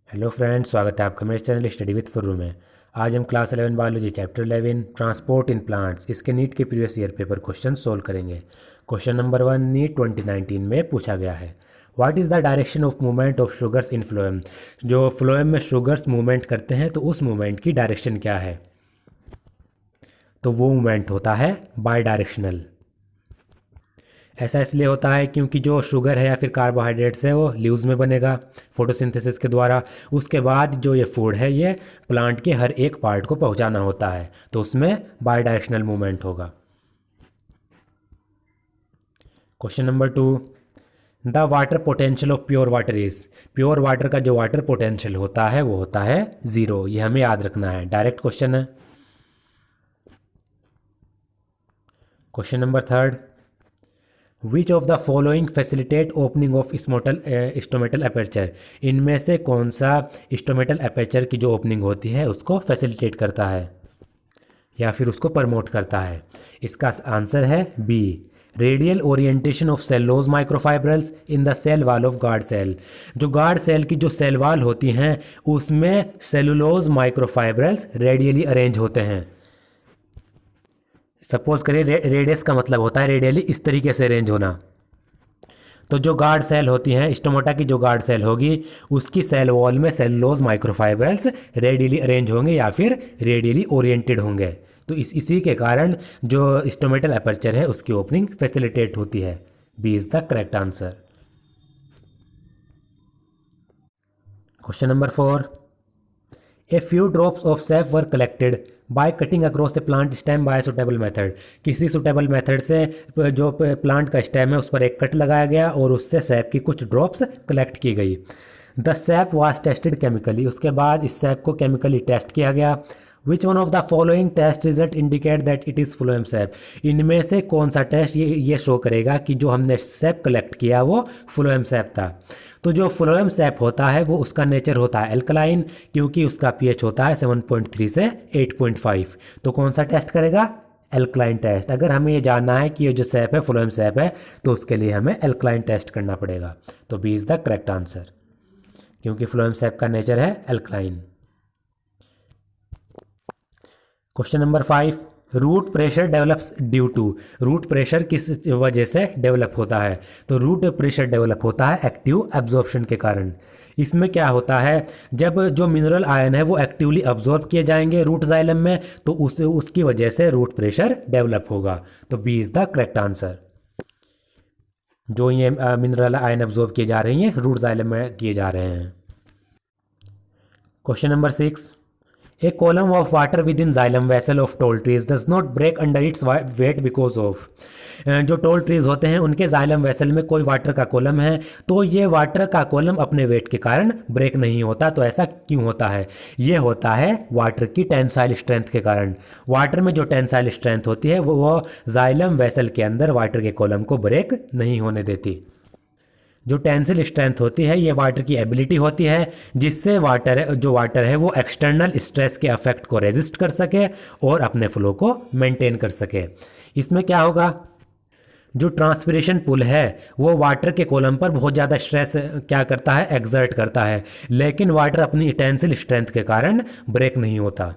Hello friends, स्वागत है आपका मेरे चैनल स्टडी विद फुर्रू में। आज हम class 11 biology chapter 11 transport in plants इसके नीट के previous year paper question solve करेंगे। क्वेश्चन नंबर 1 नीट 2019 में पूछा गया है। What is the direction of movement of sugars in phloem. जो फ्लोएम में शुगर्स मूवमेंट करते हैं तो उस मूवमेंट की डायरेक्शन क्या है। तो वो मूवमेंट होता है बाई डायरेक्शनल। ऐसा इसलिए होता है क्योंकि जो शुगर है या फिर कार्बोहाइड्रेट्स है वो लीव्स में बनेगा फोटोसिंथेसिस के द्वारा। उसके बाद जो ये फूड है ये प्लांट के हर एक पार्ट को पहुंचाना होता है, तो उसमें बाई डायरेक्शनल मूवमेंट होगा। Question number 2 the water potential of pure water is. Pure water का जो वाटर पोटेंशियल होता है वो होता है 0। ये हमें याद रखना है, डायरेक्ट क्वेश्चन है। Question number 3 which of the following facilitate opening of stomatal aperture. इनमें से कौन सा स्टोमेटल अपर्चर की जो ओपनिंग होती है उसको फैसिलिटेट करता है या फिर उसको प्रमोट करता है। इसका आंसर है B, radial orientation of cellulose microfibrils in the cell wall of guard cell. जो गार्ड सेल की जो सेल वॉल होती हैं उसमें सेलुलोज माइक्रोफाइब्रल्स रेडियली अरेंज होते हैं। सपोज करिए रेडियस का मतलब होता है रेडियली इस तरीके से अरेंज होना। तो जो गार्ड सेल होती हैं, स्टोमेटा की जो गार्ड सेल होगी उसकी सेल वॉल में सेलुलोज माइक्रोफाइब्रल्स रेडियली अरेंज होंगे या फिर रेडियली ओरिएंटेड होंगे। तो इसी के कारण जो स्टोमेटल अपर्चर है उसकी ओपनिंग फैसिलिटेट होती है। B is the correct answer. Question number 4 a few drops of sap were collected by cutting across a plant stem by suitable method. किसी सुटेबल मेथड से जो प्लांट का स्टेम है उस पर एक कट लगाया गया और उससे सैप की कुछ ड्रॉप्स कलेक्ट की गई। The sap was tested chemically. उसके बाद इस सैप को केमिकली टेस्ट किया गया। Which one of the following test result indicate that it is phloem sap. इनमें से कौन सा टेस्ट ये शो करेगा कि जो हमने सैप कलेक्ट किया वो फ्लोएम सैप था। तो जो फ्लोएम सैप होता है वो उसका नेचर होता है एल्कलाइन, क्योंकि उसका पीएच होता है 7.3 से 8.5। तो कौन सा टेस्ट करेगा? Alkaline test. अगर हमें ये जानना है कि ये जो सैप है फ्लोएम सैप है तो उसके लिए हमें एल्कलाइन टेस्ट करना पड़ेगा। तो B is the correct answer, क्योंकि फ्लोएम सैप का नेचर है alkaline. Question number 5 root pressure develops due to. Root pressure किस वजह से डेवलप होता है? तो रूट प्रेशर डेवलप होता है एक्टिव एब्जॉर्प्शन के कारण। इसमें क्या होता है, जब जो मिनरल आयन है वो एक्टिवली अब्जॉर्ब किए जाएंगे रूट जाइलम में तो उसकी वजह से रूट प्रेशर डेवलप होगा। तो B is the correct answer. जो ये मिनरल आयन अब्जॉर्ब किए जा रही हैं रूट जाइलम में किए जा रहे हैं। Question number 6 a column of water within xylem vessel of tall trees does not break under its weight because of. जो टोल ट्रीज होते हैं उनके जाइलम वेसल में कोई वाटर का कॉलम है तो ये वाटर का कॉलम अपने वेट के कारण ब्रेक नहीं होता। तो ऐसा क्यों होता है? ये होता है वाटर की टेंसाइल स्ट्रेंथ के कारण। वाटर में जो टेंसाइल स्ट्रेंथ होती है वो जाइलम वेसल के अंदर वाटर के कॉलम को ब्रेक नहीं होने देती। जो टेंसिल स्ट्रेंथ होती है ये वाटर की एबिलिटी होती है जिससे वाटर है वो एक्सटर्नल स्ट्रेस के अफेक्ट को रेजिस्ट कर सके और अपने फ्लो को मेंटेन कर सके। इसमें क्या होगा, जो ट्रांसपिरेशन पुल है वो वाटर के कॉलम पर बहुत ज़्यादा स्ट्रेस क्या करता है, एक्सर्ट करता है, लेकिन वाटर अपनी टेंसिल स्ट्रेंथ के कारण ब्रेक नहीं होता।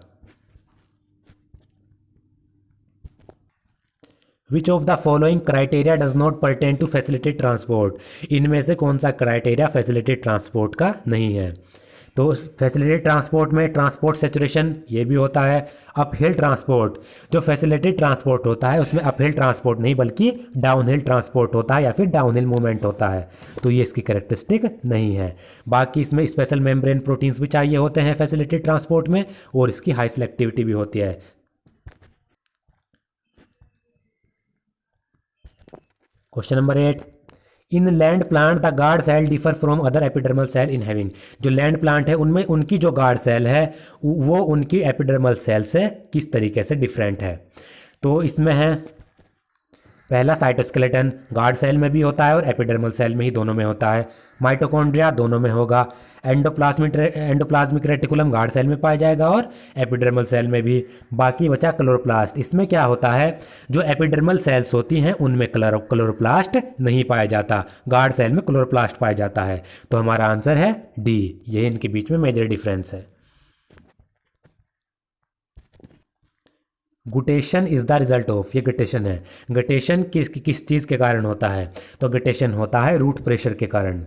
Which of the following criteria does not pertain to facilitate transport. इनमें से कौन सा क्राइटेरिया फैसिलिटेट ट्रांसपोर्ट का नहीं है? तो फैसिलिटेट ट्रांसपोर्ट में ट्रांसपोर्ट सेचुरेशन ये भी होता है। अपहिल ट्रांसपोर्ट, जो फैसिलिटेट ट्रांसपोर्ट होता है उसमें अपहिल ट्रांसपोर्ट नहीं बल्कि डाउनहिल ट्रांसपोर्ट होता है या फिर डाउनहिल मूवमेंट होता है। तो ये इसकी कैरेक्टरिस्टिक नहीं है। बाकी इसमें स्पेशल मेम्ब्रेन प्रोटीन्स भी चाहिए होते हैं फैसिलिटेट ट्रांसपोर्ट में और इसकी हाई सिलेक्टिविटी भी होती है। Question number 8 in land plant the guard cell differ from other epidermal cell in having. जो लैंड प्लांट है उनमें उनकी जो गार्ड सेल है वो उनकी एपिडर्मल सेल से किस तरीके से डिफरेंट है? तो इसमें है पहला साइटोस्केलेटन गार्ड सेल में भी होता है और एपिडर्मल सेल में ही, दोनों में होता है। माइटोकॉन्ड्रिया दोनों में होगा। एंडोप्लाज्मिक रेटिकुलम गार्ड सेल में पाया जाएगा और एपिडर्मल सेल में भी। बाकी बचा क्लोरोप्लास्ट। इसमें क्या होता है, जो एपिडर्मल सेल्स होती हैं उनमें क्लोरोप्लास्ट नहीं पाया जाता, गार्ड सेल में क्लोरोप्लास्ट पाया जाता है। तो हमारा आंसर है डी। ये इनके बीच में मेजर डिफरेंस है। गुटेशन इज द रिजल्ट ऑफ, ये गटेशन है। गटेशन किस चीज़ के कारण होता है, तो गटेशन होता है रूट प्रेशर के कारण।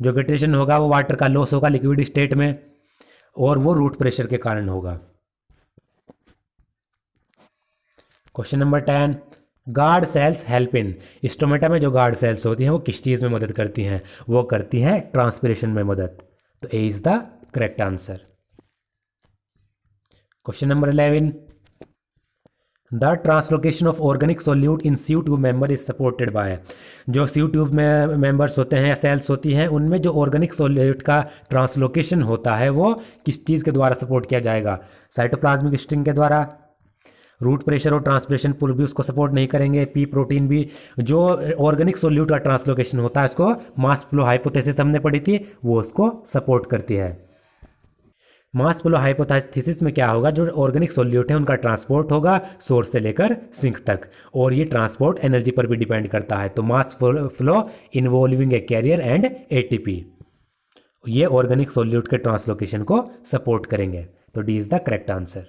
जो गटेशन होगा वो वाटर का लॉस होगा लिक्विड स्टेट में, और वो रूट प्रेशर के कारण होगा। Question number 10, guard cells help in, stomata में जो गार्ड सेल्स होती हैं वो किस चीज़ में मदद करती हैं, वो करती हैं ट्रांसपिरेशन में मदद। तो A is the correct answer. Question number 11, the translocation of organic solute in sieve tube member is supported by, जो सी ट्यूब में मेंबर्स होते हैं या सेल्स होती हैं उनमें जो ऑर्गेनिक सोल्यूट का ट्रांसलोकेशन होता है वो किस चीज़ के द्वारा सपोर्ट किया जाएगा, साइटोप्लाज्मिक स्ट्रिंग के द्वारा। रूट प्रेशर और ट्रांसपिरेशन पुल भी उसको सपोर्ट नहीं करेंगे, पी प्रोटीन भी। जो ऑर्गेनिक सोल्यूट का ट्रांसलोकेशन होता है उसको मास फ्लो हाइपोथेसिस हमने पढ़ी थी, वो उसको सपोर्ट करती है। मास फ्लो हाइपोथेसिस में क्या होगा, जो ऑर्गेनिक सोल्यूट है उनका ट्रांसपोर्ट होगा सोर्स से लेकर सिंक तक, और ये ट्रांसपोर्ट एनर्जी पर भी डिपेंड करता है। तो mass flow involving a carrier and ATP, ये ऑर्गेनिक सोल्यूट के ट्रांसलोकेशन को सपोर्ट करेंगे। तो D is the correct answer.